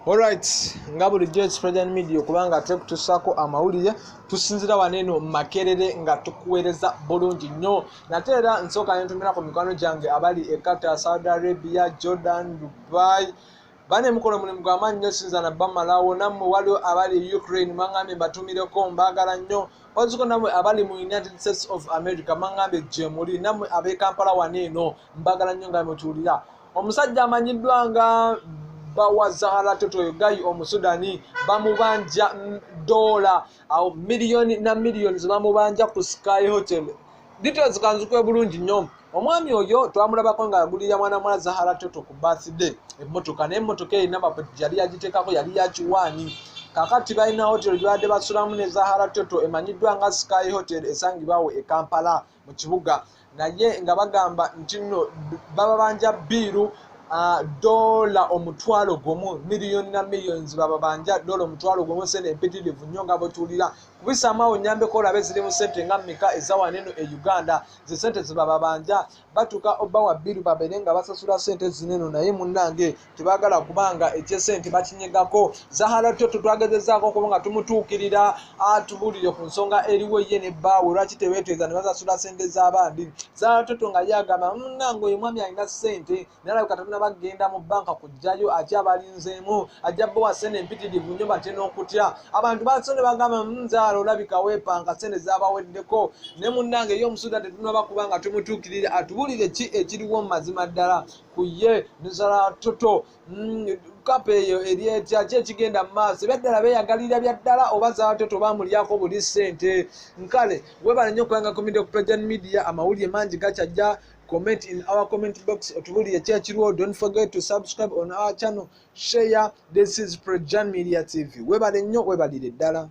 Alright, nga bulijjo President Media kubanga tukusako amawulire tusinzira waneno makerere nga tukuweereza bulungi nnyo. Nate era nsooka nentumira ku mikwano gyange abali e Qatar, Saudi Arabia, Jordan, Dubai. Bane mukola mulimu gw'amaanyi nnyo sinza na bamalawo. Nammwe waliwo abali Ukraine mangambye mbatumireko mbaagala nnyo. Waziko nammwe abali mu United States of America mangambye gye muli. Nammwe ab'e Kampala waneeno mbaagala nnyo nga mutuulira. Omusajja amanyiddwa nga Zahara Toto Gayi Omusudani bamubanja dola au milioni na milioni bamubanja ku Sky Hotel. Details kanzukwe bulungi nnyo. Omwami oyo twamulabako nga agulira mwana Zahara Toto ku birthday. Emmotoka n'emmotoka erina amapeti yali yagiteekako yali ya kiwaani. Kakati balina hotel gyabadde basulamu ne Zahara Toto emanyiddwa nga Sky Hotel esangibwawo e Kampala mu kibuga. Naye nga bagamba nti nno bababanja biiru dola omutwalo gumu milioni na millions bababanja dola omutwalo gumu sene empitirivu nnyo nga bwetuulira kubisamawo nyambeko olabe ziri mu sente nga mmeka ezawaneno e Uganda ze sente zebababanja batuuka obbawa biru babeere nga basasula sente zineno naye munnange tebaagala kubanga ekyesente bakinyegako. Zahara Toto twagezezaako okuba nga tumutuukirira atubuulire ku nsonga eriwo ye ne bbaawe lwaki tebeetweza ne basasula sente z'abandi. Zahara Toto nga yagamba munnange oyo mwami alina sente nalabika tatuna bagenda mu banka kujjayo ate abalinzeemu ajja bbawa sente empitirivu nnyo bate n'okutya abantu basone bagamba Zahara olabika weepanga sente z'abaweddeko ne munnange ye omusuda tetunaba kuba nga tumutuukirira atubuulire ki ekiriwo mu mazima ddala ku ye ne Zahara Toto. Kapa eyo eryetya ki ekigenda mu maaso ebyaddala beeyagalira bya ddala oba Zahara Toto bamulyako buli ssente. Nkale webale nnyo okubanga ku President Media amawulire mangi gakyajja. Comment in our comment box otubulire kyekiriwo. Don't forget to subscribe on our channel, share. This is President Media TV. Webale nnyo webalire ddala.